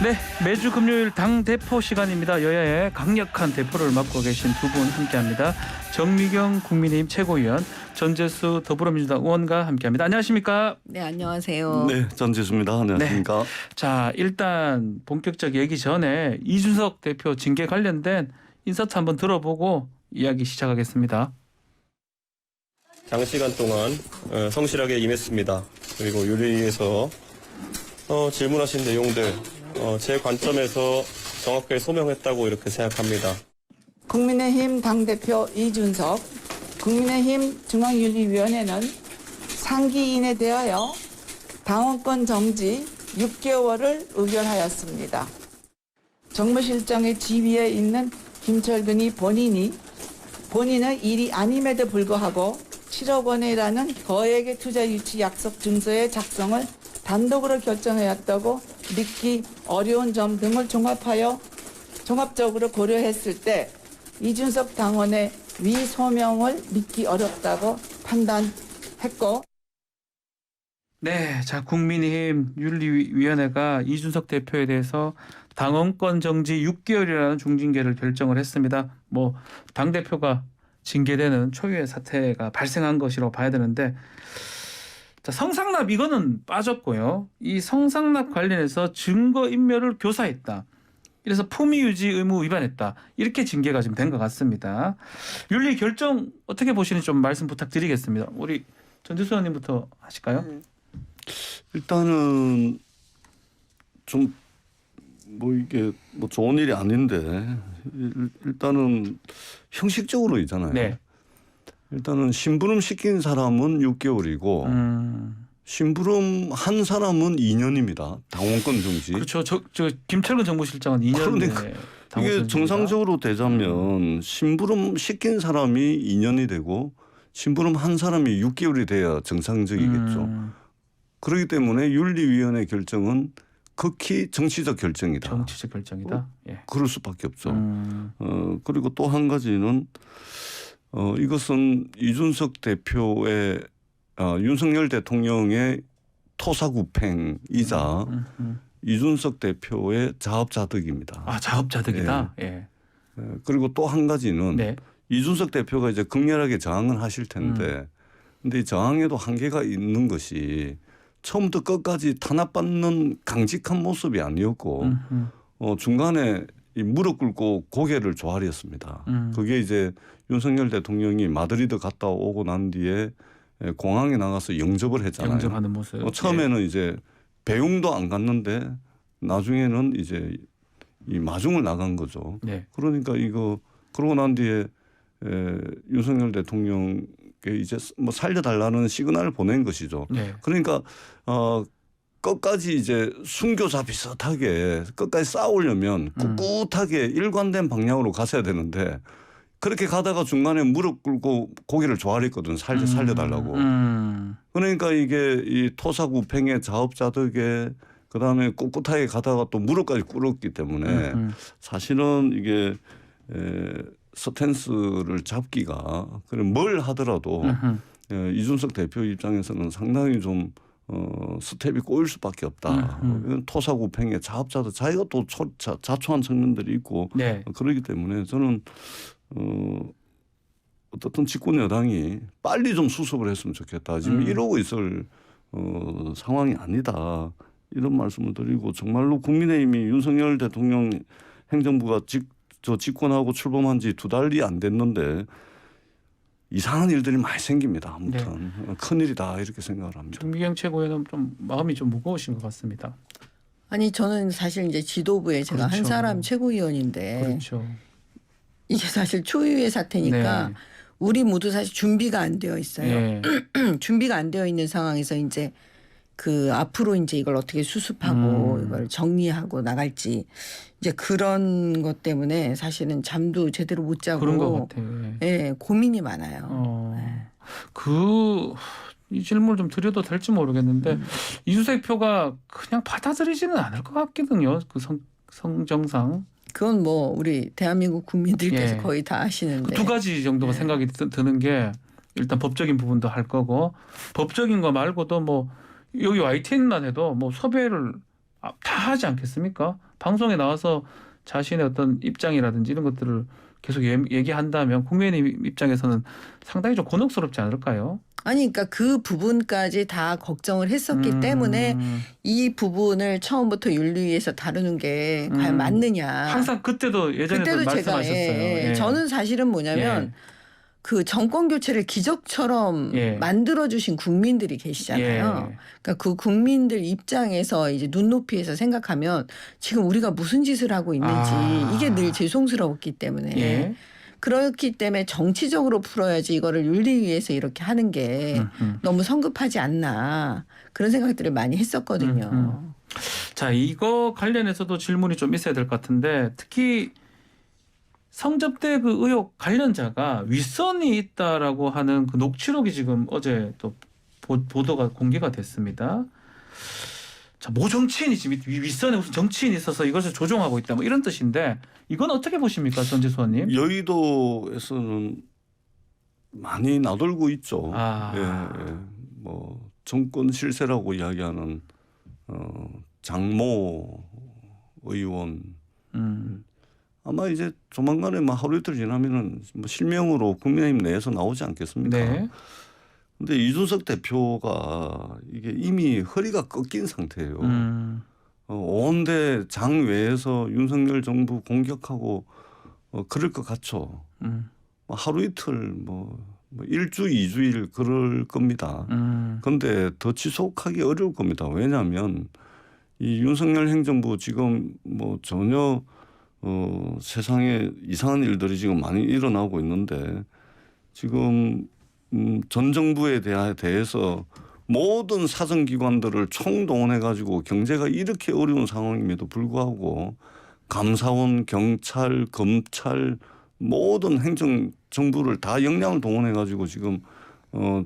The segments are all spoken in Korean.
네, 매주 금요일 당대표 시간입니다. 여야의 강력한 대표를 맡고 계신 두 분 함께합니다. 정미경 국민의힘 최고위원, 전재수 더불어민주당 의원과 함께합니다. 안녕하십니까? 네, 안녕하세요. 네, 전재수입니다. 안녕하십니까? 자, 일단 본격적 얘기 전에 이준석 대표 징계 관련된 인서트 한번 들어보고 이야기 시작하겠습니다. 장시간 동안 성실하게 임했습니다. 그리고 윤리위에서 질문하신 내용들 제 관점에서 정확하게 소명했다고 이렇게 생각합니다. 국민의힘 당대표 이준석, 국민의힘 중앙윤리위원회는 상기인에 대하여 당원권 정지 6개월을 의결하였습니다. 정무실장의 지위에 있는 김철근이 본인의 일이 아님에도 불구하고 7억 원이라는 거액의 투자 유치 약속 증서의 작성을 단독으로 결정하였다고 믿기 어려운 점 등을 종합적으로 고려했을 때 이준석 당원의 위소명을 믿기 어렵다고 판단했고. 네, 자, 국민의힘 윤리위원회가 이준석 대표에 대해서 당원권 정지 6개월이라는 중징계를 결정을 했습니다. 뭐 당대표가 징계되는 초유의 사태가 발생한 것이라고 봐야 되는데, 자, 성상납 이거는 빠졌고요. 이 성상납 관련해서 증거인멸을 교사했다. 이래서 품위유지 의무 위반했다. 이렇게 징계가 지금 된 것 같습니다. 윤리 결정 어떻게 보시는지 좀 말씀 부탁드리겠습니다. 우리 전재수 의원님부터 하실까요? 일단은 좀 뭐 이게 뭐 좋은 일이 아닌데 일단은 형식적으로이잖아요. 네. 일단은 심부름 시킨 사람은 6개월이고 심부름 한 사람은 2년입니다. 당원권 정지. 그렇죠. 저 김철근 정무실장은 2년 그러니까 이게 정상적으로 되자면 심부름 시킨 사람이 2년이 되고 심부름 한 사람이 6개월이 돼야 정상적이겠죠. 그렇기 때문에 윤리위원회 결정은 극히 정치적 결정이다. 정치적 결정이다. 예. 그럴 수밖에 없죠. 그리고 또 한 가지는 이것은 이준석 대표의 윤석열 대통령의 토사구팽이자 이준석 대표의 자업자득입니다. 아, 자업자득이다. 예. 그리고 또 한 가지는 네. 이준석 대표가 이제 극렬하게 저항을 하실 텐데, 근데 이 저항에도 한계가 있는 것이 처음부터 끝까지 탄압받는 강직한 모습이 아니었고, 중간에 이 무릎 꿇고 고개를 조아렸습니다. 그게 이제 윤석열 대통령이 마드리드 갔다 오고 난 뒤에 공항에 나가서 영접을 했잖아요. 영접하는 모습. 처음에는 이제 배웅도 안 갔는데 나중에는 이제 이 마중을 나간 거죠. 네. 그러니까 이거 그러고 난 뒤에 윤석열 대통령께 이제 뭐 살려달라는 시그널을 보낸 것이죠. 네. 그러니까 끝까지 이제 순교자 비슷하게 끝까지 싸우려면 꿋꿋하게 일관된 방향으로 갔어야 되는데 그렇게 가다가 중간에 무릎 꿇고 고개를 조아렸거든. 살려달라고. 그러니까 이게 이 토사구팽의 자업자득에 그다음에 꿋꿋하게 가다가 또 무릎까지 꿇었기 때문에 사실은 이게 스탠스를 잡기가 그럼 뭘 하더라도 이준석 대표 입장에서는 상당히 좀 스텝이 꼬일 수밖에 없다. 토사구팽의 자업자득 자기가 또 자초한 측면들이 있고 네. 그렇기 때문에 저는 어떻든 집권 여당이 빨리 좀 수습을 했으면 좋겠다. 지금 이러고 있을 상황이 아니다. 이런 말씀을 드리고 정말로 국민의힘이 윤석열 대통령 행정부가 집권하고 출범한 지 2달이 안 됐는데 이상한 일들이 많이 생깁니다. 아무튼 네. 큰일이다 이렇게 생각을 합니다. 정미경 최고위원은 좀 마음이 좀 무거우신 것 같습니다. 아니 저는 사실 이제 지도부에 제가 그렇죠. 한 사람 최고위원인데 그렇죠. 이게 사실 초유의 사태니까 네. 우리 모두 사실 준비가 안 되어 있어요. 네. 준비가 안 되어 있는 상황에서 이제 그 앞으로 이제 이걸 어떻게 수습하고 이걸 정리하고 나갈지 이제 그런 것 때문에 사실은 잠도 제대로 못 자고 그런 것 같아요. 예, 고민이 많아요. 이 질문을 좀 드려도 될지 모르겠는데 이준석 대표가 그냥 받아들이지는 않을 것 같거든요. 그 성정상. 그건 뭐 우리 대한민국 국민들께서 예. 거의 다 아시는데. 두 가지 정도가 생각이 드는 게 일단 법적인 부분도 할 거고 법적인 거 말고도 뭐 여기 YTN만 해도 뭐 섭외를 다 하지 않겠습니까? 방송에 나와서 자신의 어떤 입장이라든지 이런 것들을 계속 얘기한다면 국민의힘 입장에서는 상당히 좀 곤혹스럽지 않을까요? 아니 그러니까 그 부분까지 다 걱정을 했었기 때문에 이 부분을 처음부터 윤리위에서 다루는 게 과연 맞느냐. 항상 그때도 예전에도 그때도 제가 말씀하셨어요. 저는 사실은 뭐냐면 그 정권 교체를 기적처럼 만들어주신 국민들이 계시잖아요. 그러니까 그 국민들 입장에서 이제 눈높이에서 생각하면 지금 우리가 무슨 짓을 하고 있는지 이게 늘 죄송스러웠기 때문에 그렇기 때문에 정치적으로 풀어야지 이거를 윤리위에서 이렇게 하는 게 너무 성급하지 않나 그런 생각들을 많이 했었거든요. 자, 이거 관련해서도 질문이 좀 있어야 될 것 같은데 특히 성접대 그 의혹 관련자가 윗선이 있다라고 하는 그 녹취록이 지금 어제 또 보도가 공개가 됐습니다. 자, 모 정치인이 지금 윗선에 무슨 정치인이 있어서 이것을 조종하고 있다 뭐 이런 뜻인데 이건 어떻게 보십니까, 전재수 의원님? 여의도에서는 많이 나돌고 있죠. 뭐 정권 실세라고 이야기하는 장모 의원. 아마 이제 조만간에 뭐 하루 이틀 지나면은 뭐 실명으로 국민의힘 내에서 나오지 않겠습니까? 네. 근데 이준석 대표가 이게 이미 허리가 꺾인 상태예요. 온데 장외에서 윤석열 정부 공격하고 그럴 것 같죠. 뭐 하루 이틀 뭐 일주, 2주일 그럴 겁니다. 그런데 더 지속하기 어려울 겁니다. 왜냐하면 이 윤석열 행정부 지금 뭐 전혀 세상에 이상한 일들이 지금 많이 일어나고 있는데 지금 전 정부에 대해서 모든 사정기관들을 총동원해 가지고 경제가 이렇게 어려운 상황임에도 불구하고 감사원, 경찰, 검찰 모든 행정정부를 다 역량을 동원해 가지고 지금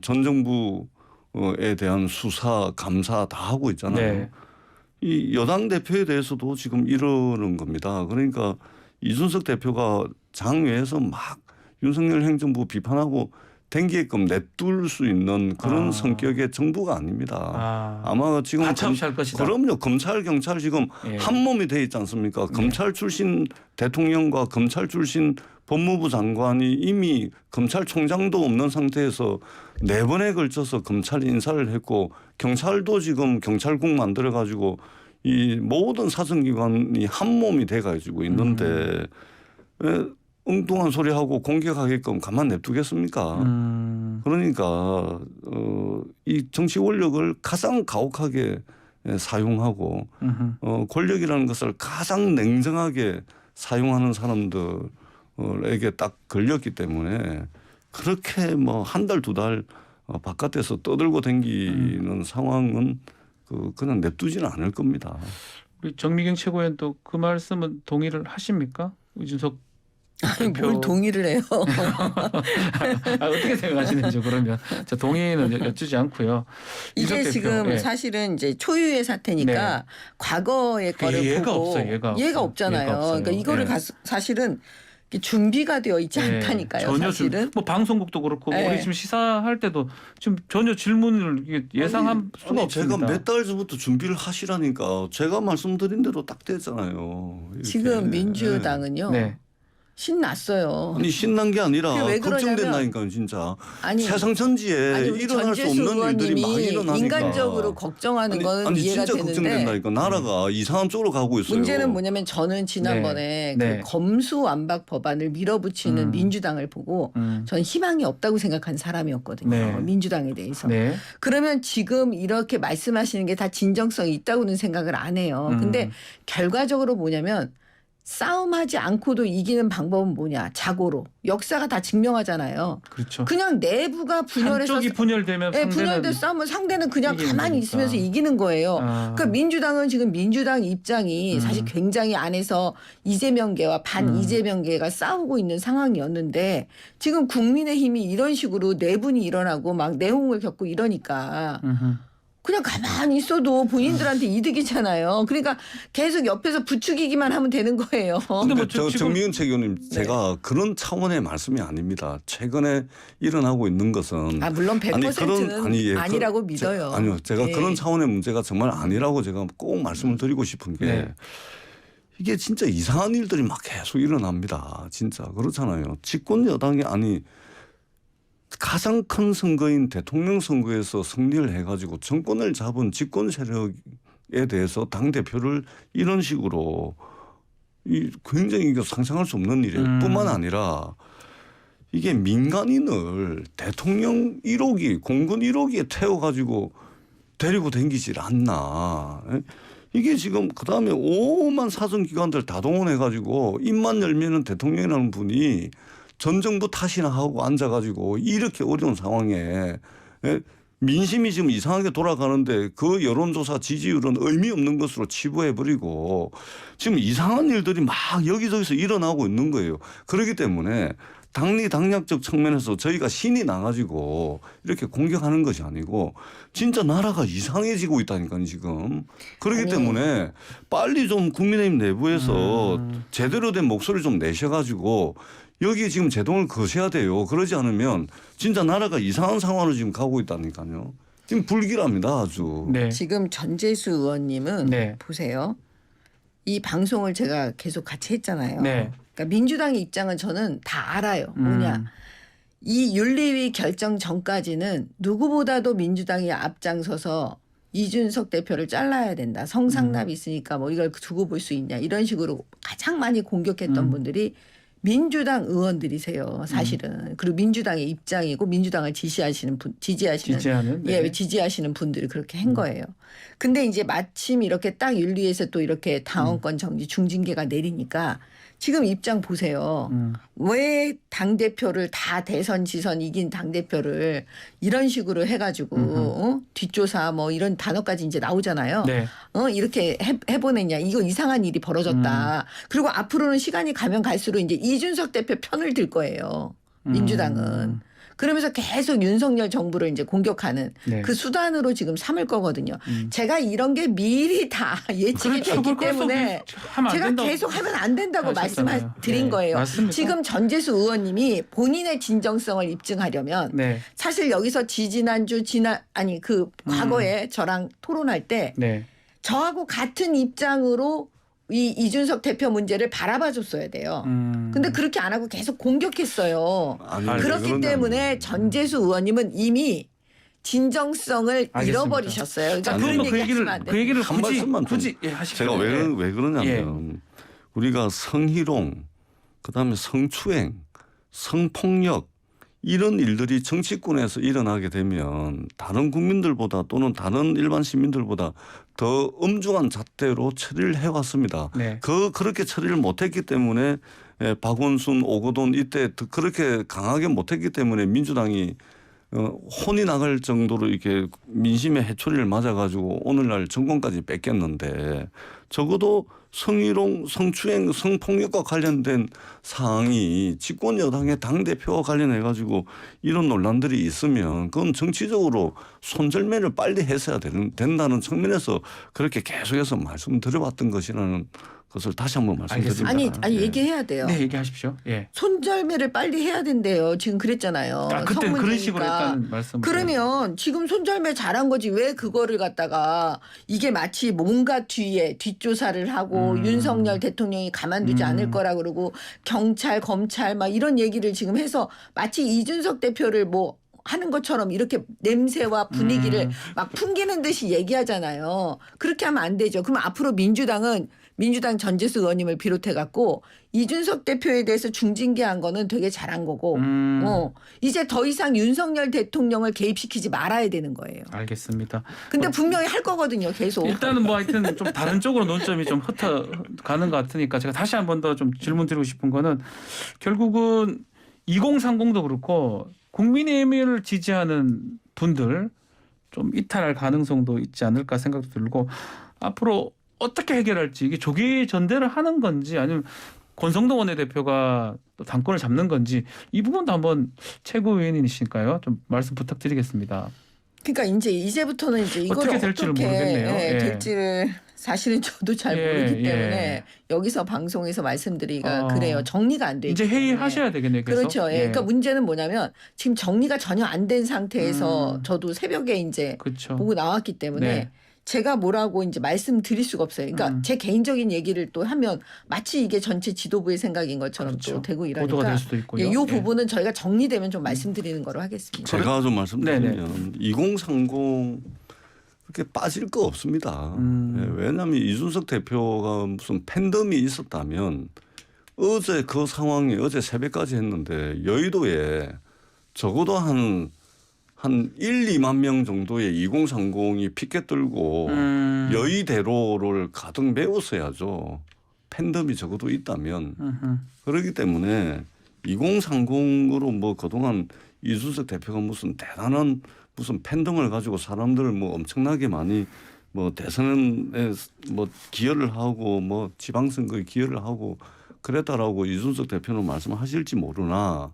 전 정부에 대한 수사, 감사 다 하고 있잖아요. 네. 이 여당 대표에 대해서도 지금 이러는 겁니다. 그러니까 이준석 대표가 장외에서 막 윤석열 행정부 비판하고 댕기게끔 냅둘 수 있는 그런 성격의 정부가 아닙니다. 아마 지금 가차없이 할 것이다. 그럼요. 검찰, 경찰 지금 한 몸이 돼 있지 않습니까? 검찰 출신 대통령과 검찰 출신 법무부 장관이 이미 검찰총장도 없는 상태에서 4번에 걸쳐서 검찰 인사를 했고 경찰도 지금 경찰국 만들어 가지고 이 모든 사정기관이 한 몸이 돼 가지고 있는데 왜 엉뚱한 소리하고 공격하게끔 가만 냅두겠습니까? 그러니까 이 정치 권력을 가장 가혹하게 사용하고 권력이라는 것을 가장 냉정하게 사용하는 사람들에게 딱 걸렸기 때문에 그렇게 뭐 한 달, 2달 바깥에서 떠들고 댕기는 상황은 그냥 냅두지는 않을 겁니다. 우리 정미경 최고위원 또 그 말씀은 동의를 하십니까? 이준석 아니 뭘 동의를 해요. 어떻게 생각하시는지 그러면 저 동의는 여쭈지 않고요. 이게 지금 사실은 이제 초유의 사태니까 과거의 거를 얘가 보고 없어요. 얘가 없잖아요. 얘가 없어요. 그러니까 이거를 사실은 준비가 되어 있지 않다니까요. 전혀 사실은. 뭐 방송국도 그렇고 우리 지금 시사할 때도 지금 전혀 질문을 예상할 수가 없습니다. 제가 몇 달 전부터 준비를 하시라니까 제가 말씀드린 대로 딱 됐잖아요. 이렇게. 지금 민주당은요. 신났어요. 아니 신난 게 아니라 왜 그러냐면 걱정된다니까요, 진짜. 아니, 세상 전지에 우리 일어날 수 전재수 없는 일들이 많이 의원님이 일어나니까. 인간적으로 걱정하는 거는 이해가 진짜 되는데 걱정된다니까. 나라가 이상한 쪽으로 가고 있어요. 문제는 뭐냐면 저는 지난번에 그 검수완박 법안을 밀어붙이는 민주당을 보고 저는 희망이 없다고 생각한 사람이었거든요. 민주당에 대해서. 그러면 지금 이렇게 말씀하시는 게 다 진정성이 있다고는 생각을 안 해요. 근데 결과적으로 뭐냐면 싸움하지 않고도 이기는 방법은 뭐냐? 자고로. 역사가 다 증명하잖아요. 그렇죠. 그냥 내부가 분열해서 한쪽이 분열되면 분열돼서 싸우면 상대는 그냥 가만히 거니까. 있으면서 이기는 거예요. 그러니까 민주당은 지금 민주당 입장이 사실 굉장히 안에서 이재명계와 반 이재명계가 싸우고 있는 상황이었는데 지금 국민의힘이 이런 식으로 내분이 일어나고 막 내홍을 겪고 이러니까 그냥 가만히 있어도 본인들한테 이득이잖아요. 그러니까 계속 옆에서 부추기기만 하면 되는 거예요. 근데 뭐 저 지금- 정미은 최교님 제가 그런 차원의 말씀이 아닙니다. 최근에 일어나고 있는 것은 아 물론 100%는 예, 아니라고 믿어요. 아니요, 제가 예. 그런 차원의 문제가 정말 아니라고 제가 꼭 말씀을 드리고 싶은 게 네. 이게 진짜 이상한 일들이 막 계속 일어납니다. 진짜 그렇잖아요. 집권 여당이 아니 가장 큰 선거인 대통령 선거에서 승리를 해가지고 정권을 잡은 집권 세력에 대해서 당 대표를 이런 식으로 굉장히 이거 상상할 수 없는 일이에요. 뿐만 아니라 이게 민간인을 대통령 1호기, 공군 1호기에 태워가지고 데리고 댕기질 않나. 이게 지금 그다음에 오만 사정기관들 다 동원해가지고 입만 열면은 대통령이라는 분이 전 정부 탓이나 하고 앉아가지고 이렇게 어려운 상황에 민심이 지금 이상하게 돌아가는데 그 여론조사 지지율은 의미 없는 것으로 치부해버리고 지금 이상한 일들이 막 여기저기서 일어나고 있는 거예요. 그렇기 때문에 당리당략적 측면에서 저희가 신이 나가지고 이렇게 공격하는 것이 아니고 진짜 나라가 이상해지고 있다니까요 지금. 그렇기 아니. 때문에 빨리 좀 국민의힘 내부에서 제대로 된 목소리를 좀 내셔가지고 여기에 지금 제동을 거셔야 돼요. 그러지 않으면 진짜 나라가 이상한 상황으로 지금 가고 있다니까요. 지금 불길합니다 아주. 네. 지금 전재수 의원님은 네. 보세요. 이 방송을 제가 계속 같이 했잖아요. 네. 그러니까 민주당의 입장은 저는 다 알아요. 뭐냐. 이 윤리위 결정 전까지는 누구보다도 민주당이 앞장서서 이준석 대표를 잘라야 된다. 성상납이 있으니까 뭐 이걸 두고 볼 수 있냐. 이런 식으로 가장 많이 공격했던 분들이 민주당 의원들이세요. 사실은. 그리고 민주당의 입장이고 민주당을 지지하는 지지하는, 네. 예, 지지하시는 분들이 그렇게 한 거예요. 근데 이제 마침 이렇게 딱 윤리에서 또 이렇게 당원권 정지 중징계가 내리니까 지금 입장 보세요. 왜 당대표를 다 대선 지선 이긴 당대표를 이런 식으로 해가지고 뒷조사 뭐 이런 단어까지 이제 나오잖아요. 네. 이렇게 해보냈냐. 이거 이상한 일이 벌어졌다. 그리고 앞으로는 시간이 가면 갈수록 이제 이준석 대표 편을 들 거예요. 민주당은. 그러면서 계속 윤석열 정부를 이제 공격하는 네. 그 수단으로 지금 삼을 거거든요. 제가 이런 게 미리 다 예측이 그렇죠. 됐기 그럴 수 때문에 하면 안 제가 된다고 계속 하면 안 된다고 하셨잖아요. 말씀드린 네. 거예요. 맞습니다. 지금 전재수 의원님이 본인의 진정성을 입증하려면 네. 사실 여기서 그 과거에 저랑 토론할 때 네. 저하고 같은 입장으로 이 이준석 대표 문제를 바라봐 줬어야 돼요. 근데 그렇게 안 하고 계속 공격했어요. 아니, 왜 그렇기 그러냐면 때문에 전재수 의원님은 이미 진정성을 알겠습니다. 잃어버리셨어요. 그러니까 아니, 그런 그러면 그 얘기 얘기를 하시면 안 그 돼요. 얘기를 한 말씀만 좀 굳이 하십시오. 제가 예. 왜 그러냐면 우리가 성희롱, 그다음에 성추행, 성폭력 이런 일들이 정치권에서 일어나게 되면 다른 국민들보다 또는 다른 일반 시민들보다 더 엄중한 잣대로 처리를 해왔습니다. 네. 그렇게 처리를 못했기 때문에 박원순, 오거돈 이때 그렇게 강하게 못했기 때문에 민주당이 혼이 나갈 정도로 이렇게 민심의 해초리를 맞아가지고 오늘날 정권까지 뺏겼는데 적어도 성희롱, 성추행, 성폭력과 관련된 사항이 집권 여당의 당대표와 관련해가지고 이런 논란들이 있으면 그건 정치적으로 손절매를 빨리 했어야 된다는 측면에서 그렇게 계속해서 말씀드려왔던 것이라는 것을 다시 한번 말씀드립니다. 아니 예. 얘기해야 돼요. 네, 얘기하십시오. 예. 손절매를 빨리 해야 된대요. 지금 그랬잖아요. 그때 그런 식으로 성문제니까. 했다는 말씀. 그러면 지금 손절매 잘한 거지 왜 그거를 갖다가 이게 마치 뭔가 뒤에 뒷조사를 하고 윤석열 대통령이 가만두지 않을 거라 그러고 경찰 검찰 막 이런 얘기를 지금 해서 마치 이준석 대표를 뭐 하는 것처럼 이렇게 냄새와 분위기를 막 풍기는 듯이 얘기하잖아요. 그렇게 하면 안 되죠. 그럼 앞으로 민주당 전재수 의원님을 비롯해 갖고 이준석 대표에 대해서 중징계한 거는 되게 잘한 거고 이제 더 이상 윤석열 대통령을 개입시키지 말아야 되는 거예요. 알겠습니다. 근데 분명히 할 거거든요. 계속. 일단은 뭐 하여튼 좀 다른 쪽으로 논점이 좀 흩어가는 것 같으니까 제가 다시 한 번 더 좀 질문 드리고 싶은 거는 결국은 2030도 그렇고 국민의힘을 지지하는 분들 좀 이탈할 가능성도 있지 않을까 생각도 들고 앞으로 어떻게 해결할지 이게 조기 전대를 하는 건지 아니면 권성동 원내대표가 또 당권을 잡는 건지 이 부분도 한번 최고위원이시니까요. 좀 말씀 부탁드리겠습니다. 그러니까 이제부터는 이제 이걸 어떻게 될지를 모르겠네요. 예. 될지를 사실은 저도 잘 예, 모르기 예. 때문에 여기서 방송에서 말씀드리기가 어. 그래요. 정리가 안 돼 있기 이제 때문에. 회의하셔야 되겠네요. 계속. 그렇죠. 예. 그러니까 문제는 뭐냐면 지금 정리가 전혀 안 된 상태에서 저도 새벽에 이제 그렇죠. 보고 나왔기 때문에 네. 제가 뭐라고 이제 말씀드릴 수가 없어요. 그러니까 제 개인적인 얘기를 또 하면 마치 이게 전체 지도부의 생각인 것처럼 그렇죠. 또 되고 보도가 이러니까 될 수도 있고요. 이 예. 부분은 저희가 정리되면 좀 말씀드리는 거로 하겠습니다. 제가 좀 말씀드리면 2030 그렇게 빠질 거 없습니다. 예, 왜냐하면 이준석 대표가 무슨 팬덤이 있었다면 어제 그 상황이 어제 새벽까지 했는데 여의도에 적어도 한 1, 2만 명 정도의 2030이 피켓 들고 여의대로를 가득 메웠어야죠. 팬덤이 적어도 있다면. 그렇기 때문에 2030으로 뭐 그동안 이준석 대표가 무슨 대단한 무슨 팬덤을 가지고 사람들을 뭐 엄청나게 많이 뭐 대선에 뭐 기여를 하고 뭐 지방선거에 기여를 하고 그랬다라고 이준석 대표는 말씀하실지 모르나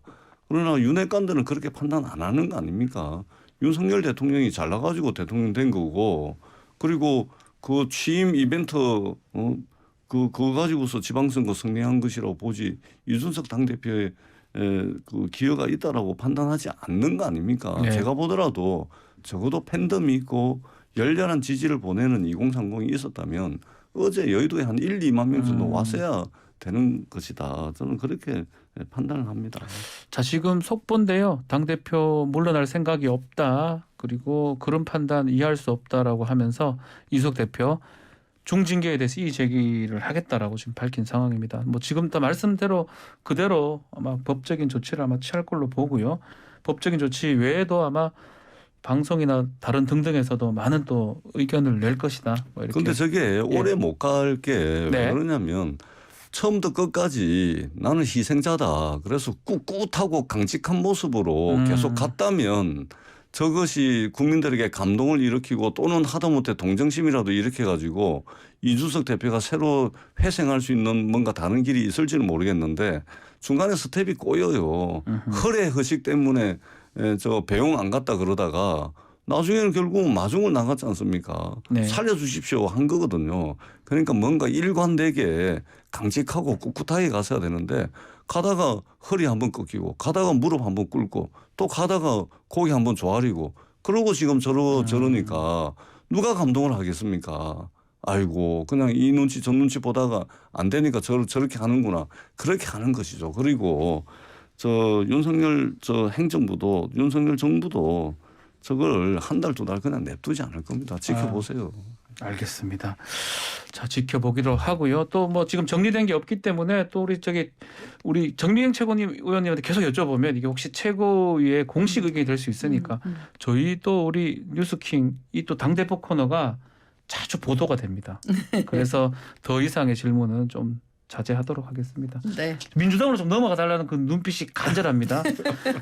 그러나 윤핵관들은 그렇게 판단 안 하는 거 아닙니까? 윤석열 대통령이 잘나가지고 대통령 된 거고 그리고 그 취임 이벤트 그거 가지고서 지방선거 승리한 것이라고 보지 이준석 당대표의 그 기여가 있다라고 판단하지 않는 거 아닙니까? 네. 제가 보더라도 적어도 팬덤이 있고 열렬한 지지를 보내는 2030이 있었다면 어제 여의도에 한 1, 2만 명 정도 왔어야 되는 것이다. 저는 그렇게 판단을 합니다. 자, 지금 속보인데요. 당대표 물러날 생각이 없다. 그리고 그런 판단 이해할 수 없다라고 하면서 이준석 대표 중징계에 대해서 이의 제기를 하겠다라고 지금 밝힌 상황입니다. 뭐 지금 다 말씀대로 그대로 아마 법적인 조치를 아마 취할 걸로 보고요. 법적인 조치 외에도 아마 방송이나 다른 등등에서도 많은 또 의견을 낼 것이다. 뭐 이렇게. 그런데 저게 오래 못 갈 게 왜 네. 그러냐면 처음부터 끝까지 나는 희생자다. 그래서 꿋꿋하고 강직한 모습으로 계속 갔다면 저것이 국민들에게 감동을 일으키고 또는 하다못해 동정심이라도 일으켜가지고 이준석 대표가 새로 회생할 수 있는 뭔가 다른 길이 있을지는 모르겠는데 중간에 스텝이 꼬여요. 허례 허식 때문에 저 배용 안 갔다 그러다가 나중에는 결국은 마중을 나갔지 않습니까? 네. 살려주십시오 한 거거든요. 그러니까 뭔가 일관되게 강직하고 꿋꿋하게 갔어야 되는데 가다가 허리 한번 꺾이고 가다가 무릎 한번 꿇고 또 가다가 고개 한번 조아리고 그러고 지금 저러니까 누가 감동을 하겠습니까? 아이고 그냥 이 눈치 저 눈치 보다가 안 되니까 저렇게 하는구나. 그렇게 하는 것이죠. 그리고 저 윤석열 저 행정부도 윤석열 정부도 저걸 한 달 두 달 그냥 냅두지 않을 겁니다. 지켜보세요. 알겠습니다. 자, 지켜보기로 하고요. 또 뭐 지금 정리된 게 없기 때문에 또 우리 정미행 최고님 의원님한테 계속 여쭤보면 이게 혹시 최고위의 공식 의견이 될 수 있으니까 저희 또 우리 뉴스킹 이 또 당대표 코너가 자주 보도가 됩니다. 그래서 더 이상의 질문은 좀 자제하도록 하겠습니다. 네. 민주당으로 좀 넘어가 달라는 그 눈빛이 간절합니다.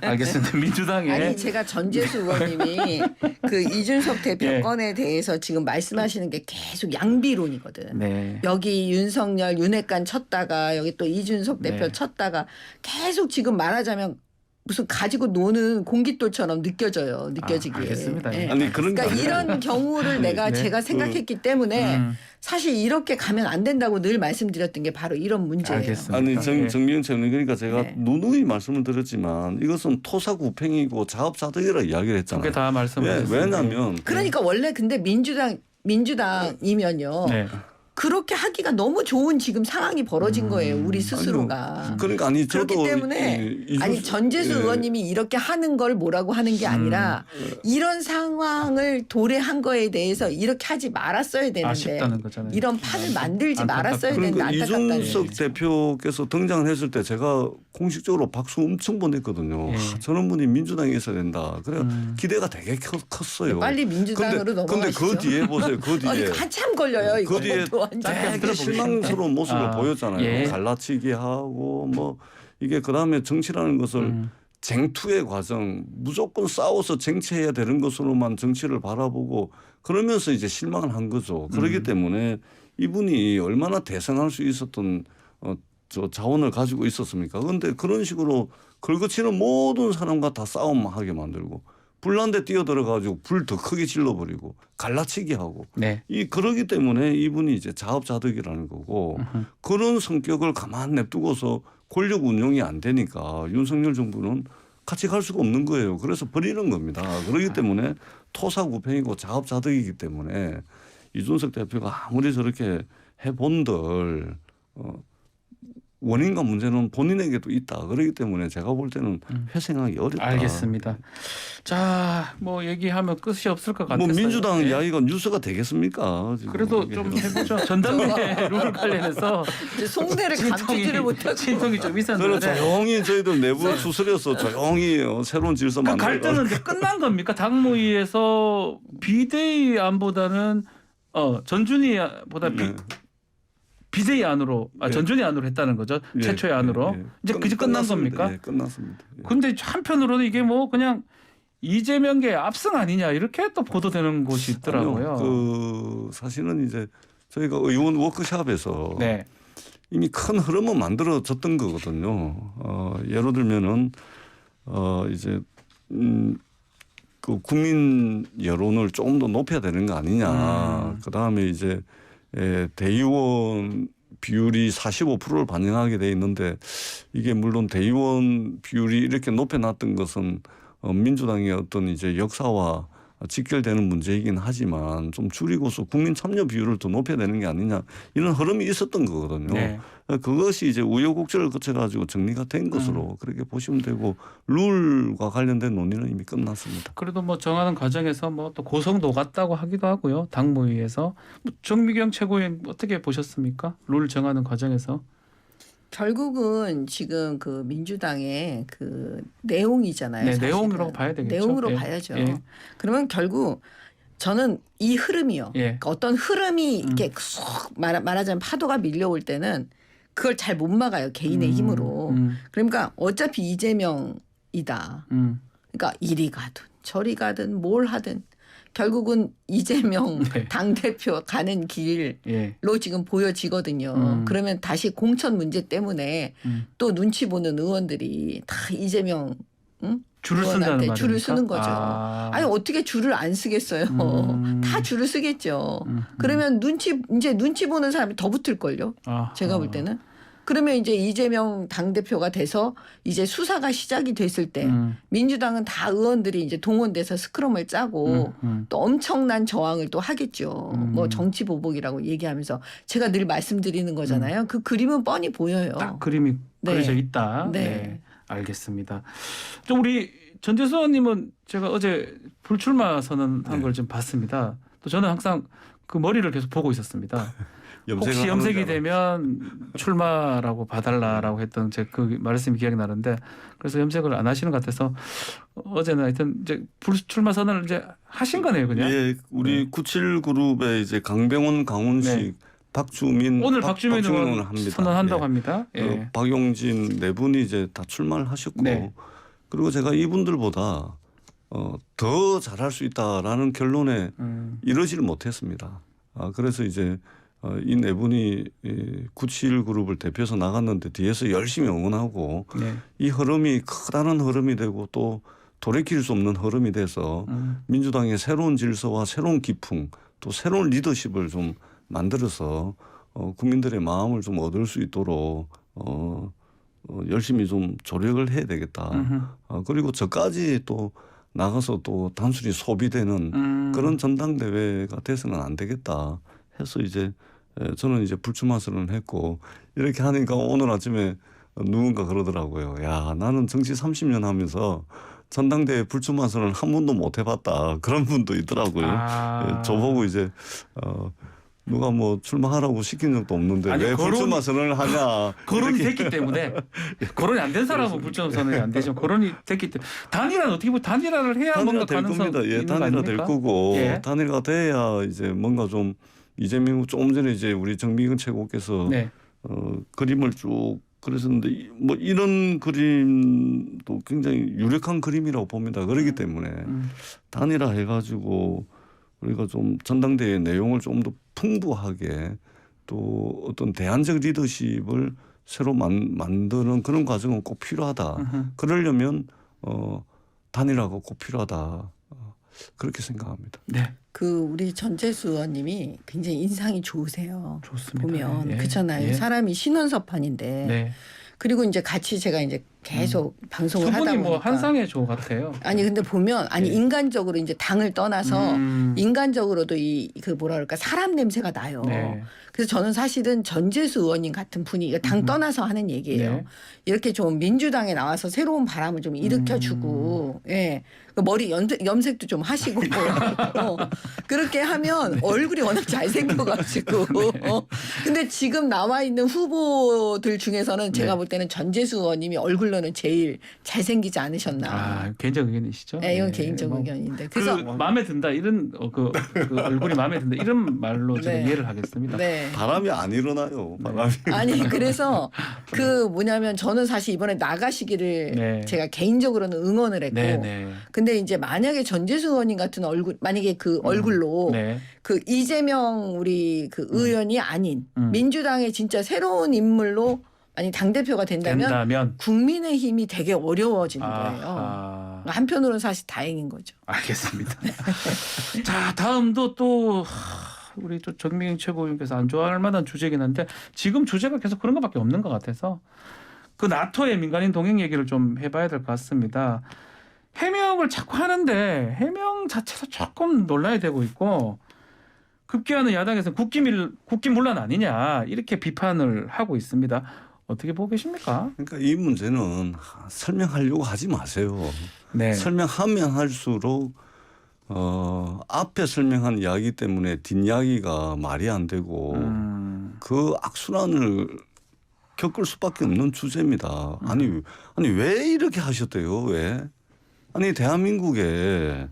알겠습니다. 민주당에 아니 제가 전재수 의원님이 그 이준석 대표 예. 건에 대해서 지금 말씀하시는 게 계속 양비론이거든. 네. 여기 윤석열 윤핵관 쳤다가 여기 또 이준석 대표 네. 쳤다가 계속 지금 말하자면 무슨 가지고 노는 공깃돌처럼 느껴지기에. 알겠습니다. 예. 아니 그런 게 그러니까 아니라 이런 경우를 내가 네. 제가 생각했기 때문에 사실 이렇게 가면 안 된다고 늘 말씀드렸던 게 바로 이런 문제예요. 알겠습니다. 아니 예. 정미영 최고님 그러니까 제가 네. 누누이 말씀을 드렸지만 이것은 토사구팽이고 자업자득이라 이야기를 했잖아요. 그게 다 말씀하셨습니다. 왜냐하면 그러니까 원래 근데 민주당이면요. 네. 그렇게 하기가 너무 좋은 지금 상황이 벌어진 거예요. 우리 스스로가. 그러니까 아니 저도 그렇기 때문에 아니 전재수 의원님이 이렇게 하는 걸 뭐라고 하는 게 아니라 이런 상황을 도래한 거에 대해서 이렇게 하지 말았어야 되는데 아쉽다는 거잖아요. 이런 판을 만들지 안타깝다. 말았어야 되는데 그러니까 안타깝다는 이준석 얘기죠. 대표께서 등장을 했을 때 제가 공식적으로 박수 엄청 보냈거든요. 예. 저런 분이 민주당에 있어야 된다. 그래 기대가 되게 컸어요. 빨리 민주당으로 근데 넘어가시죠. 그 뒤에 보세요. 그 뒤에 이거 한참 걸려요. 이거 그 뒤에 완전. 되게 실망스러운 모습을 보였잖아요. 예. 갈라치기 하고 뭐 이게 그다음에 정치라는 것을 쟁투의 과정 무조건 싸워서 쟁취해야 되는 것으로만 정치를 바라보고 그러면서 이제 실망을 한 거죠. 그렇기 때문에 이분이 얼마나 대성할 수 있었던 저 자원을 가지고 있었습니까? 그런데 그런 식으로 걸거치는 모든 사람과 다 싸움하게 만들고 불난데 뛰어들어가지고 불 더 크게 질러버리고 갈라치기 하고 네. 그러기 때문에 이분이 이제 자업자득이라는 거고 그런 성격을 가만 냅두고서 권력 운용이 안 되니까 윤석열 정부는 같이 갈 수가 없는 거예요. 그래서 버리는 겁니다. 그렇기 때문에 토사구팽이고 자업자득이기 때문에 이준석 대표가 아무리 저렇게 해본들 원인과 문제는 본인에게도 있다. 그렇기 때문에 제가 볼 때는 회생하기 어렵다. 알겠습니다. 자, 뭐 얘기하면 끝이 없을 것 같아요. 뭐 민주당 이야기가 뉴스가 되겠습니까? 지금 그래도 이게. 좀 해보죠. 전당대 룰 관련해서 이제 속내를 감추지를 못하고 진통이 좀 그래 있었는데 조용히 저희들 내부 추스려서 조용히 새로운 질서 그 만들어. 갈등은 이제 끝난 겁니까? 당무위에서 비대위 안보다는 전준위보다 네. 비대위 안으로 네. 전준위 안으로 했다는 거죠. 예, 최초의 안으로. 예, 예. 이제 그게 끝난 끝났습니다. 겁니까? 예, 끝났습니다. 예. 근데 한편으로는 이게 뭐 그냥 이재명계 압승 아니냐 이렇게 또 보도되는 곳이 있더라고요. 아니요, 사실은 이제 저희가 의원 워크숍에서 네. 이미 큰 흐름은 만들어졌던 거거든요. 예를 들면은 이제 그 국민 여론을 조금 더 높여야 되는 거 아니냐. 그 다음에 이제 대의원 비율이 45%를 반영하게 돼 있는데 이게 물론 대의원 비율이 이렇게 높여놨던 것은 민주당의 어떤 이제 역사와 직결되는 문제이긴 하지만 좀 줄이고서 국민 참여 비율을 더 높여야 되는 게 아니냐 이런 흐름이 있었던 거거든요. 네. 그것이 이제 우여곡절을 거쳐가지고 정리가 된 것으로 그렇게 보시면 되고 룰과 관련된 논의는 이미 끝났습니다. 그래도 뭐 정하는 과정에서 뭐 또 고성 녹았다고 하기도 하고요. 당무위에서 정미경 최고위원 어떻게 보셨습니까? 룰 정하는 과정에서. 결국은 지금 그 민주당의 그 내용이잖아요. 네, 사실은. 내용이라고 봐야 되겠죠. 내용으로 예. 봐야죠. 예. 그러면 결국 저는 이 흐름이요. 예. 그러니까 어떤 흐름이 이렇게 쏙 말하자면 파도가 밀려올 때는 그걸 잘 못 막아요. 개인의 힘으로. 그러니까 어차피 이재명이다. 그러니까 이리 가든 저리 가든 뭘 하든 결국은 이재명 네. 당대표 가는 길로 예. 지금 보여지거든요. 그러면 다시 공천 문제 때문에 또 눈치 보는 의원들이 다 이재명 줄을 쓴다는 의원한테 말입니까? 줄을 쓰는 거죠. 아. 아니 어떻게 줄을 안 쓰겠어요. 다 줄을 쓰겠죠. 그러면 이제 눈치 보는 사람이 더 붙을걸요. 아. 제가 볼 때는. 그러면 이제 이재명 당대표가 돼서 이제 수사가 시작이 됐을 때 민주당은 다 의원들이 이제 동원돼서 스크럼을 짜고 또 엄청난 저항을 또 하겠죠. 뭐 정치 보복이라고 얘기하면서 제가 늘 말씀드리는 거잖아요. 그 그림은 뻔히 보여요. 딱 그림이 네. 그려져 있다. 네. 네. 알겠습니다. 좀 우리 전재수 의원님은 제가 어제 불출마 선언한 걸 좀 봤습니다. 또 저는 항상 그 머리를 계속 보고 있었습니다. 혹시 염색이 되면 출마라고 봐달라라고 했던 제 그 말씀이 기억이 나는데 그래서 염색을 안 하시는 것 같아서 어제는 하여튼 이제 불출마 선언을 이제 하신 거네요, 그냥. 예, 우리 97 그룹의 이제 강병원, 강훈식, 네. 박주민, 오늘 박주민 의원 합니다. 선언한다고 예. 합니다. 예. 박용진 네 분이 이제 다 출마를 하셨고 네. 그리고 제가 이분들보다 더 잘할 수 있다라는 결론에 이르지를 못했습니다. 그래서 이제 이 네 분이 97 그룹을 대표해서 나갔는데 뒤에서 열심히 응원하고 네. 이 흐름이 커다란 흐름이 되고 또 돌이킬 수 없는 흐름이 돼서 민주당의 새로운 질서와 새로운 기풍 또 새로운 리더십을 좀 만들어서 국민들의 마음을 좀 얻을 수 있도록 열심히 좀 조력을 해야 되겠다. 그리고 저까지 또 나가서 또 단순히 소비되는 그런 전당대회가 돼서는 안 되겠다 해서 이제 저는 이제 불출마 선언을 했고 이렇게 하니까 오늘 아침에 누군가 그러더라고요. 야, 나는 정치 30년 하면서 전당대회 불출마 선언을 한 번도 못 해봤다. 그런 분도 있더라고요. 저보고 이제 누가 뭐 출마하라고 시킨 적도 없는데 아니, 왜 불출마 선언을 하냐. 거론이 됐기 때문에 거론이 안 된 사람은 불출마 선언이 안 되지만 거론이 됐기 때문에 단일화는 어떻게 보면 단일화를 해야 뭔가 단일화 될 가능성 겁니다. 예, 있는 거 단일화 될 아닙니까? 거고 예. 단일화가 돼야 이제 뭔가 좀 이재명 조금 전에 이제 우리 정미근 최고께서 네. 그림을 쭉 그랬었는데 뭐 이런 그림도 굉장히 유력한 그림이라고 봅니다. 그렇기 때문에 단일화 해가지고 우리가 좀 전당대회 내용을 좀 더 풍부하게 또 어떤 대안적 리더십을 새로 만드는 그런 과정은 꼭 필요하다. 그러려면 단일화가 꼭 필요하다. 그렇게 생각합니다. 네, 그 우리 전재수 의원님이 굉장히 인상이 좋으세요. 좋습니다. 보면 예. 그렇잖아요. 예. 사람이 신원섭판인데 네. 그리고 이제 같이 제가 이제 계속 방송을 두 하다 분이 보니까 뭐 한상의 조 같아요. 아니 근데 보면 아니 예. 인간적으로 이제 당을 떠나서 인간적으로도 이 그 뭐라 그럴까 사람 냄새가 나요. 네. 그래서 저는 사실은 전재수 의원님 같은 분이 당 떠나서 하는 얘기예요. 네. 이렇게 좀 민주당에 나와서 새로운 바람을 좀 일으켜주고, 예, 그 머리 염색도 좀 하시고, 그렇게 하면 얼굴이 워낙 잘생겨가지고. 근데 지금 나와 있는 후보들 중에서는 제가 네. 볼 때는 전재수 의원님이 얼굴로는 제일 잘생기지 않으셨나. 아, 개인적 의견이시죠? 네, 이건 네, 개인적 뭐 의견인데. 그래서 그래서 마음에 든다 이런 그 얼굴이 마음에 든다 이런 말로 제가 네. 이해를 하겠습니다. 네. 바람이 안 일어나요. 바람이. 아니 그래서 그 뭐냐면 저는 사실 이번에 나가시기를 네. 제가 개인적으로는 응원을 했고 네, 네. 근데 이제 만약에 전재수 의원님 같은 얼굴 만약에 그 얼굴로 네. 그 이재명 우리 그 의원이 아닌 민주당의 진짜 새로운 인물로 아니 당대표가 된다면 국민의힘이 되게 어려워지는 거예요. 아하. 한편으로는 사실 다행인 거죠. 알겠습니다. 자, 다음도 또 우리 또 정미경 최고위원께서 안 좋아할 만한 주제긴 한데 지금 주제가 계속 그런 것밖에 없는 것 같아서 그 나토의 민간인 동행 얘기를 좀 해봐야 될 것 같습니다. 해명을 자꾸 하는데 해명 자체도 조금 논란이 되고 있고 급기야는 야당에서 국기문란 아니냐 이렇게 비판을 하고 있습니다. 어떻게 보고 계십니까? 그러니까 이 문제는 설명하려고 하지 마세요. 네. 설명하면 할수록 앞에 설명한 이야기 때문에 뒷이야기가 말이 안 되고 그 악순환을 겪을 수밖에 없는 주제입니다. 아니 왜 이렇게 하셨대요? 왜? 아니 대한민국에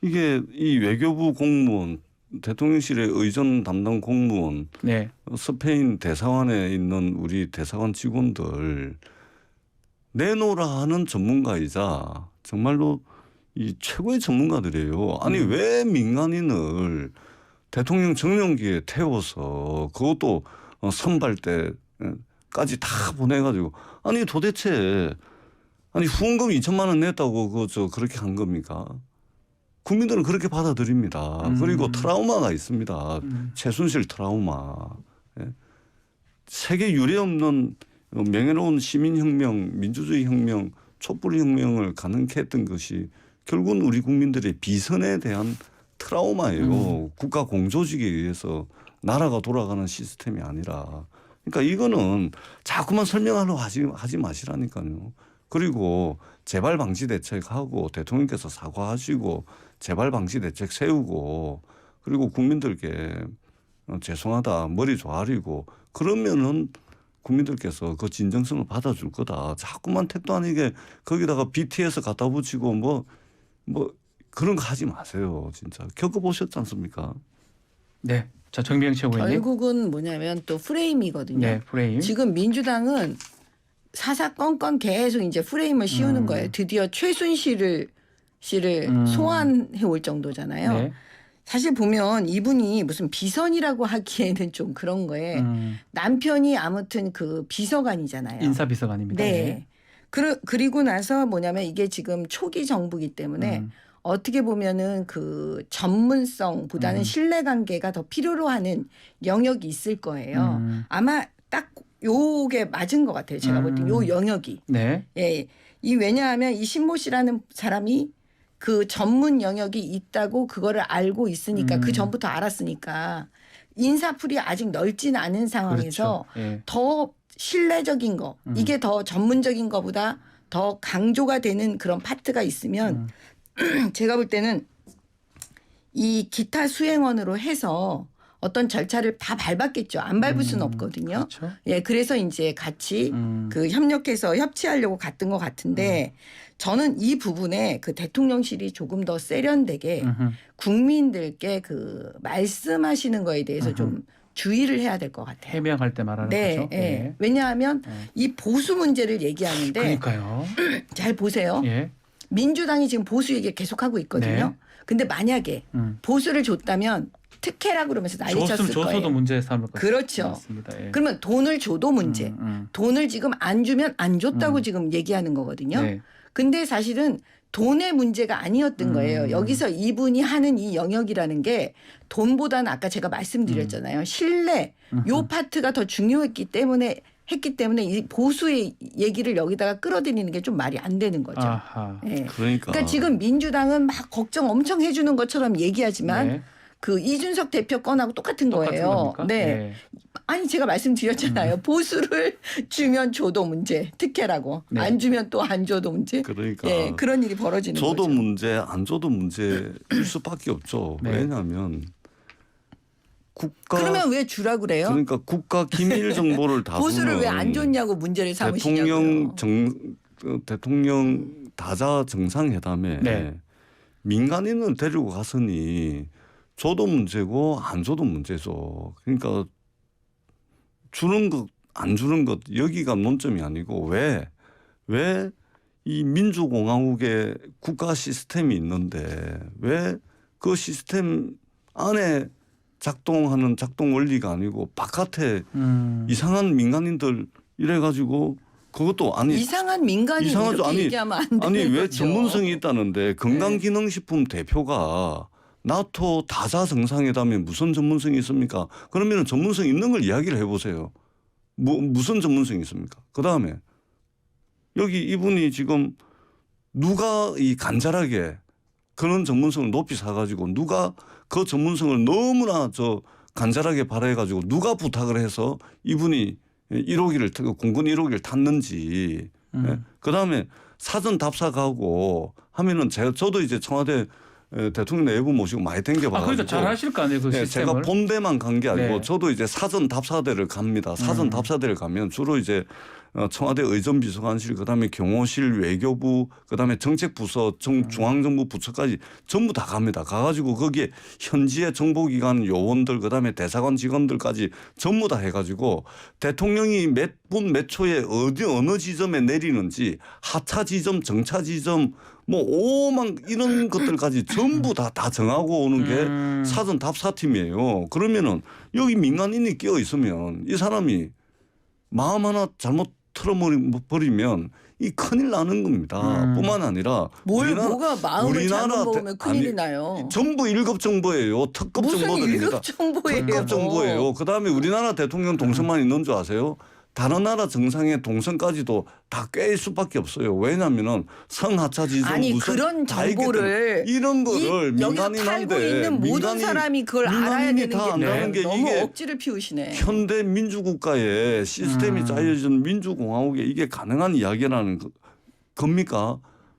이게 이 외교부 공무원 대통령실의 의전 담당 공무원 네. 스페인 대사관에 있는 우리 대사관 직원들 내놓으라 하는 전문가이자 정말로 이 최고의 전문가들이에요. 아니 왜 민간인을 대통령 정년기에 태워서 그것도 선발 때까지 다 보내가지고 아니 도대체 아니 후원금 2천만 원 냈다고 그렇게 한 겁니까? 국민들은 그렇게 받아들입니다. 그리고 트라우마가 있습니다. 최순실 트라우마. 예. 세계 유례 없는 명예로운 시민혁명, 민주주의 혁명, 촛불 혁명을 가능케 했던 것이 결국은 우리 국민들의 비선에 대한 트라우마예요. 국가 공조직에 의해서 나라가 돌아가는 시스템이 아니라. 그러니까 이거는 자꾸만 설명하려고 하지 마시라니까요. 그리고 재발 방지 대책하고 대통령께서 사과하시고 재발 방지 대책 세우고 그리고 국민들께 죄송하다 머리 조아리고 그러면은 국민들께서 그 진정성을 받아줄 거다. 자꾸만 택도 아니게 거기다가 BTS 갖다 붙이고 뭐 그런 거 하지 마세요. 진짜 겪어보셨지 않습니까? 네. 자, 정미경 최고위원님. 결국은 뭐냐면 또 프레임이거든요. 네, 프레임. 지금 민주당은 사사건건 계속 이제 프레임을 씌우는 거예요. 드디어 최순실을 소환해 올 정도잖아요. 네. 사실 보면 이분이 무슨 비선이라고 하기에는 좀 그런 거에 남편이 아무튼 그 비서관이잖아요. 인사비서관입니다. 네. 그리고 나서 뭐냐면 이게 지금 초기 정부이기 때문에 어떻게 보면은 그 전문성보다는 신뢰관계가 더 필요로 하는 영역이 있을 거예요. 아마 딱 요게 맞은 것 같아요. 제가 볼 때 요 영역이. 네. 예. 왜냐하면 이 신모 씨라는 사람이 그 전문 영역이 있다고 그거를 알고 있으니까 그 전부터 알았으니까 인사풀이 아직 넓진 않은 상황에서 그렇죠. 예. 더 신뢰적인 거 이게 더 전문적인 거보다 더 강조가 되는 그런 파트가 있으면 제가 볼 때는 이 기타 수행원으로 해서 어떤 절차를 다 밟았겠죠. 안 밟을 수는 없거든요. 그렇죠. 예, 그래서 이제 같이 그 협력해서 협치하려고 갔던 것 같은데 저는 이 부분에 그 대통령실이 조금 더 세련되게 국민들께 그 말씀하시는 거에 대해서 좀 주의를 해야 될 것 같아요. 해명할 때 말하는 네, 거죠. 예. 왜냐하면 이 보수 문제를 얘기하는데 그러니까요. 잘 보세요. 예. 민주당이 지금 보수 얘기 계속하고 있거든요. 네. 근데 만약에 보수를 줬다면 특혜라 그러면서 난리 쳤을 줬으면 거예요. 줘서도 문제 삼을 것 그렇죠. 같습니다. 예. 그러면 돈을 줘도 문제. 돈을 지금 안 주면 안 줬다고 지금 얘기하는 거거든요. 네. 근데 사실은 돈의 문제가 아니었던 거예요. 여기서 이분이 하는 이 영역이라는 게 돈보다는 아까 제가 말씀드렸잖아요. 신뢰 요 파트가 더 중요했기 때문에 이 보수의 얘기를 여기다가 끌어들이는 게 좀 말이 안 되는 거죠. 아하. 예. 그러니까 지금 민주당은 막 걱정 엄청 해주는 것처럼 얘기하지만 네. 그 이준석 대표 건하고 똑같은 똑같은 거예요. 겁니까? 네. 아니 제가 말씀드렸잖아요. 보수를 주면 줘도 문제 특혜라고 네. 안 주면 또 안 줘도 문제. 그러니까 예, 그런 일이 벌어지는 줘도 거죠. 문제 안 줘도 문제일 수밖에 없죠. 네. 왜냐하면 국가 그러면 왜 주라 그래요? 그러니까 국가 기밀 정보를 다루는 보수를 왜 안 줬냐고 문제를 삼으시냐고요. 대통령 다자 정상회담에 네. 민간인을 데리고 갔으니 줘도 문제고 안 줘도 문제죠. 그러니까 주는 것 안 주는 것 여기가 논점이 아니고 왜 이 민주공화국의 국가 시스템이 있는데 왜 그 시스템 안에 작동하는 작동 원리가 아니고 바깥에 이상한 민간인들 이래가지고 그것도 아니 이상한 민간인 이상하죠. 이렇게 아니, 얘기하면 안 되는 아니 왜 거죠. 전문성이 있다는데 건강기능식품 대표가 나토 다자 정상회담에 무슨 전문성이 있습니까? 그러면 전문성 있는 걸 이야기를 해보세요. 무슨 전문성이 있습니까? 그다음에 여기 이분이 지금 누가 이 간절하게 그런 전문성을 높이 사가지고 누가 그 전문성을 너무나 간절하게 바라해가지고 누가 부탁을 해서 이분이 1호기를 공군 1호기를 탔는지 그다음에 사전 답사 가고 하면은 저도 이제 청와대 대통령 내부 모시고 많이 댕겨봐가지고 그러니까 잘 하실 거 아니에요 그 네, 시스템을. 제가 본대만 간 게 아니고 네. 저도 이제 사전 답사대를 갑니다. 사전 답사대를 가면 주로 이제 청와대 의전비서관실 그다음에 경호실 외교부 그다음에 정책부서 중앙정부 부처까지 전부 다 갑니다. 가가지고 거기에 현지의 정보기관 요원들 그다음에 대사관 직원들까지 전부 다 해가지고 대통령이 몇 분 몇 초에 어느 지점에 내리는지 하차 지점 정차 지점 뭐 오만 이런 것들까지 전부 다 정하고 오는 게 사전 답사팀이에요. 그러면은 여기 민간인이 끼어 있으면 이 사람이 마음 하나 잘못 틀어버리면 이 큰일 나는 겁니다. 뿐만 아니라 뭐가 마음을 잘못 먹으면 큰일이 나요. 전부 1급 정보예요. 특급 무슨 정보들입니다. 1급 정보예요. 특급 정보예요. 그다음에 우리나라 대통령 동선만 있는 줄 아세요? 다른 나라 정상의 동선까지도 다 꿰일 수밖에 없어요. 왜냐하면은 성하차 지점 아니 무슨 그런 다 있기 정보를 때문에 이런 거를 여기서 팔고 있는 모든 사람이 그걸 알아야 되는 다 안다는 게 게 너무 이게 억지를 피우시네. 현대 민주국가의 시스템이 짜여진 민주공화국에 이게 가능한 이야기라는 겁니까?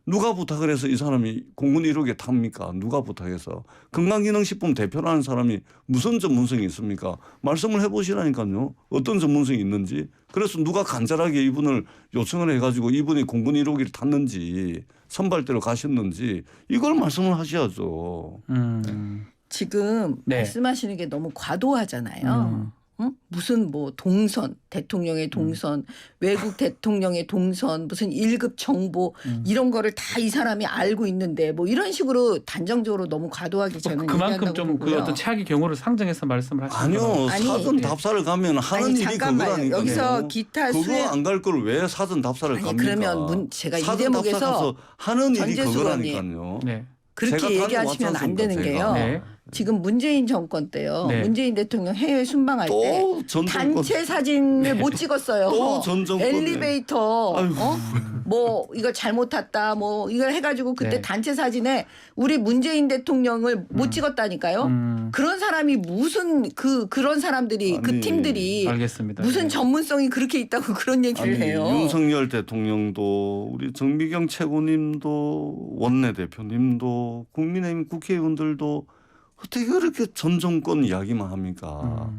누가 부탁을 해서 이 사람이 공군 1호기에 탑니까? 누가 부탁해서. 건강기능식품 대표라는 사람이 무슨 전문성이 있습니까? 말씀을 해보시라니까요. 어떤 전문성이 있는지. 그래서 누가 간절하게 이분을 요청을 해가지고 이분이 공군 1호기를 탔는지 선발대로 가셨는지 이걸 말씀을 하셔야죠. 지금 네. 말씀하시는 게 너무 과도하잖아요. 응? 무슨 뭐 동선, 대통령의 동선, 외국 대통령의 동선, 무슨 1급 정보 이런 거를 다 이 사람이 알고 있는데 뭐 이런 식으로 단정적으로 너무 과도하게 저는 그만큼 얘기한다고 좀 그 보고요. 어떤 최악의 경우를 상정해서 말씀을 하시는 거예요. 아니요. 아니, 사전 예. 답사를 가면 하는 아니, 일이 잠깐만요. 그거라니까요. 여기서 기타 그거 수행 안 갈 걸 왜 사전 답사를 아니, 갑니까? 그러면 제가 이 사전 답사 대목에서 가서 하는 일이 전재수 그거라니까요. 네. 그렇게 제가 얘기하시면 안 다녀왔지 되는 게요. 않습니까, 네. 지금 문재인 정권 때요. 네. 문재인 대통령 해외 순방할 때 또 전 정권 단체 사진을 못 찍었어요. 또 전 정권에. 엘리베이터 뭐 이걸 잘못 탔다 뭐 이걸 해가지고 그때 네. 단체 사진에 우리 문재인 대통령을 못 찍었다니까요. 그런 사람이 무슨 그런 사람들이 그 아니, 팀들이 알겠습니다. 무슨 네. 전문성이 그렇게 있다고 그런 얘기를 아니, 해요. 윤석열 대통령도 우리 정미경 최고님도 원내대표님도 국민의힘 국회의원들도 어떻게 그렇게 전 정권 이야기만 합니까?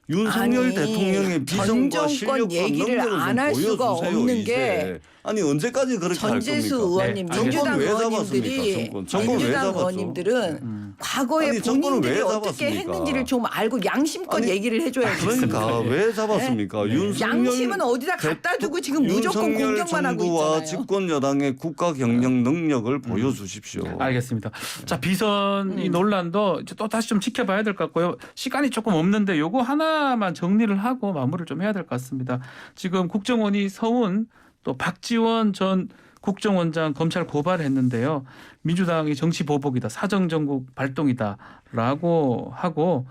윤석열 아니, 대통령의 비전과 전 정권 실력과 얘기를 능력을 좀 안 할 수가 보여주세요, 없는 이제. 게 아니 언제까지 그렇게 할 전재수 겁니까? 의원님, 네, 민주당 왜 의원님들이 잡았습니까? 정권 왜 민주당 잡았죠? 의원님들은 과거에 아니, 정권을 본인들이 왜 어떻게 잡았습니까? 했는지를 좀 알고 양심껏 아니, 얘기를 해줘야지. 그러니까 왜 잡았습니까? 윤석열 양심은 어디다 갖다 두고 지금 무조건 윤석열 공격만 하고 정부와 있잖아요. 집권 여당의 국가 경영 능력을 보여주십시오. 알겠습니다. 자, 비선 이 논란도 이제 또 다시 좀 지켜봐야 될 것 같고요. 시간이 조금 없는데 요거 하나만 정리를 하고 마무리를 좀 해야 될 것 같습니다. 지금 국정원이 서훈 또 박지원 전 국정원장 검찰 고발했는데요. 민주당이 정치 보복이다, 사정정국 발동이다라고 하고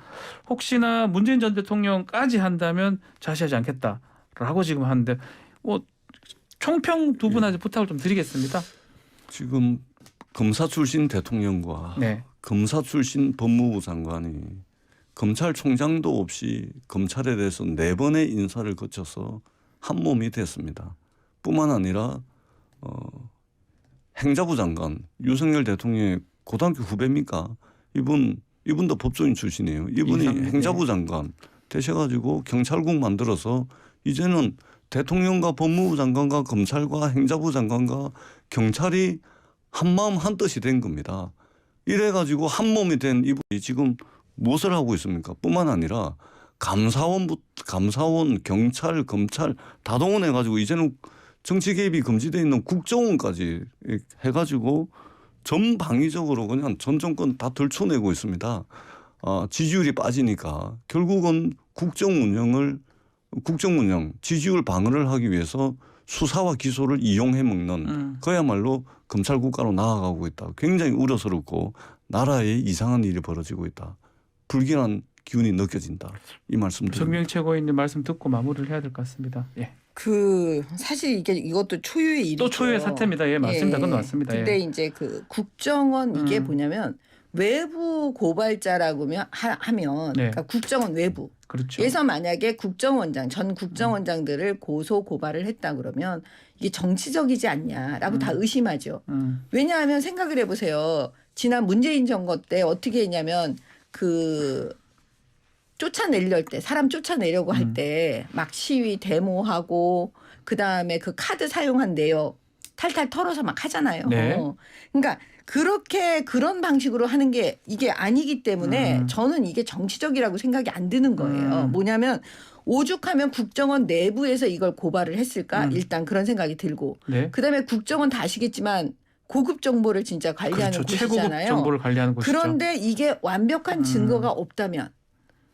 혹시나 문재인 전 대통령까지 한다면 자시하지 않겠다라고 지금 하는데 총평 두 분한테 부탁을 좀 드리겠습니다. 지금 검사 출신 대통령과 네. 검사 출신 법무부 장관이 검찰총장도 없이 검찰에 대해서 4번의 인사를 거쳐서 한 몸이 됐습니다. 뿐만 아니라 행자부 장관 유석열 대통령의 고등학교 후배입니까? 이분도 법조인 출신이에요. 이분이 행자부 장관 되셔가지고 경찰국 만들어서 이제는 대통령과 법무부 장관과 검찰과 행자부 장관과 경찰이 한마음 한뜻이 된 겁니다. 이래가지고 한 몸이 된 이분이 지금 무엇을 하고 있습니까? 뿐만 아니라 감사원, 경찰, 검찰 다 동원해가지고 이제는 정치 개입이 금지되어 있는 국정원까지 해가지고 전방위적으로 그냥 전 정권 다 들춰내고 있습니다. 지지율이 빠지니까 결국은 국정 운영, 지지율 방어를 하기 위해서 수사와 기소를 이용해 먹는 그야말로 검찰 국가로 나아가고 있다. 굉장히 우려스럽고 나라에 이상한 일이 벌어지고 있다. 불길한 기운이 느껴진다. 이 말씀드립니다. 정명 최고위원님 말씀 듣고 마무리를 해야 될 것 같습니다. 예. 사실 이것도 초유의 일이죠. 또 초유의 사태입니다. 예, 맞습니다. 그건 맞습니다. 근데 예. 이제 그 국정원 이게 뭐냐면 외부 고발자라고 하면 네. 그러니까 국정원 외부. 그렇죠. 그래서 만약에 전 국정원장들을 고소 고발을 했다 그러면 이게 정치적이지 않냐라고 다 의심하죠. 왜냐하면 생각을 해보세요. 지난 문재인 정권 때 어떻게 했냐면 사람 쫓아내려고 할 때 막 시위 데모하고 그다음에 그 카드 사용한 내역 탈탈 털어서 막 하잖아요. 네. 그러니까 그런 방식으로 하는 게 이게 아니기 때문에 저는 이게 정치적이라고 생각이 안 드는 거예요. 뭐냐면 오죽하면 국정원 내부에서 이걸 고발을 했을까? 일단 그런 생각이 들고 네. 그다음에 국정원 다 아시겠지만 고급 정보를 진짜 관리하는 그렇죠. 곳이잖아요. 최고급 정보를 관리하는 곳이죠. 그런데 이게 완벽한 증거가 없다면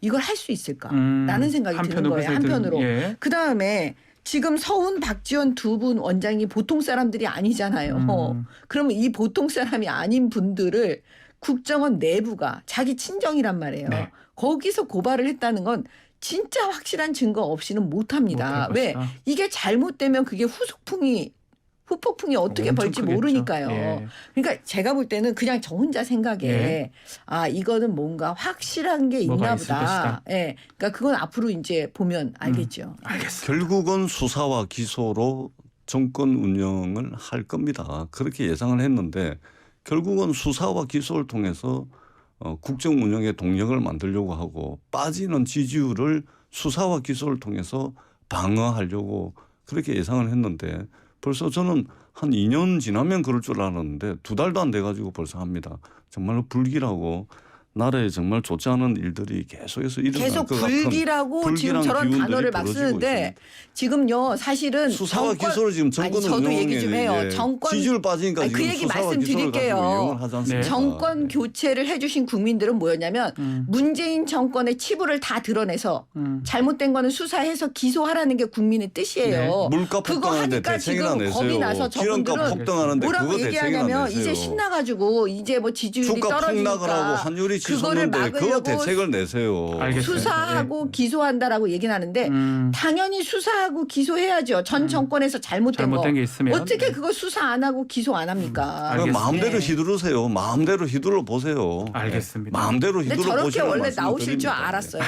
이걸 할 수 있을까? 라는 생각이 드는 거예요. 한편으로. 예. 그다음에 지금 서훈, 박지원 두 분 원장이 보통 사람들이 아니잖아요. 그러면 이 보통 사람이 아닌 분들을 국정원 내부가 자기 친정이란 말이에요. 네. 거기서 고발을 했다는 건 진짜 확실한 증거 없이는 못합니다. 못할 왜? 것이다. 이게 잘못되면 그게 후폭풍이 어떻게 엄청 벌지 크겠죠. 모르니까요. 예. 그러니까 제가 볼 때는 그냥 저 혼자 생각에 예. 이거는 뭔가 확실한 게 뭐가 있나 있을 보다. 것이다. 예. 그러니까 그건 앞으로 이제 보면 알겠죠. 알겠습니다. 결국은 수사와 기소로 정권 운영을 할 겁니다. 그렇게 예상을 했는데 결국은 수사와 기소를 통해서 국정 운영의 동력을 만들려고 하고 빠지는 지지율을 수사와 기소를 통해서 방어하려고 그렇게 예상을 했는데 벌써 저는 한 2년 지나면 그럴 줄 알았는데 2달도 안 돼가지고 벌써 합니다. 정말로 불길하고 나라에 정말 좋지 않은 일들이 계속해서 일어날 계속 것 같은 불길하고 지금 불길한 저런 기운들이 단어를 막 벌어지고 쓰는데 있습니다. 지금요 사실은 수사와 기소를 지금 정권 저도 운영에 얘기 좀 해요. 정권 지지율 빠지니까 아니, 그 지금 얘기 수사와 기소를 말씀드릴게요. 가지고 이용을 하지 않습니까? 네. 정권 교체를 해주신 국민들은 뭐였냐면 문재인 정권의 치부를 다 드러내서 잘못된 거는 수사해서 기소하라는 게 국민의 뜻이에요. 네. 물가 그거 폭등하는데 하니까 대책이나 지금 내세요. 겁이 나서 기름값 저분들은 폭등하는데 뭐라고 그거 대책이나 얘기하냐면 내세요. 이제 신나가지고 이제 뭐 지지율이 주가 폭락을 하고 떨어지니까 환율이 그거를 치솟는데 그거 막으려고 대책을 내세요. 알겠습니다. 수사하고 기소한다라고 얘기는 하는데 당연히 수사하고 기소해야죠. 전 정권에서 잘못된 게 있으면 어떻게 그거 수사 안 하고 기소 안 합니까? 알겠습니다. 마음대로 네. 휘두르세요. 마음대로 휘둘러 보세요. 알겠습니다. 마음대로 근데 휘둘러 저렇게 보시라고 원래 나오실 줄 말씀드립니다. 알았어요.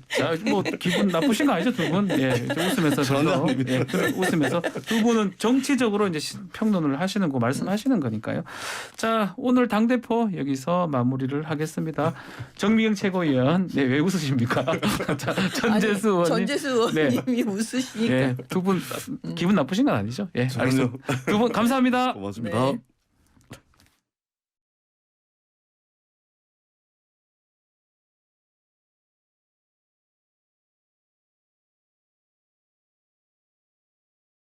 자, 뭐 기분 나쁘신 거 아니죠, 두 분? 예, 이제 웃으면서 저도 예, 웃으면서 두 분은 정치적으로 이제 평론을 하시는 거 말씀하시는 거니까요. 자, 오늘 당 대표 여기서 마무리를 하겠습니다. 정미경 최고위원, 네, 왜 웃으십니까? 자, 전재수 의원님, 전재수 네. 의원님이 웃으시니까. 예, 두 분 기분 나쁘신 건 아니죠? 예, 알겠습니다. 두 분 감사합니다. 고맙습니다. 네.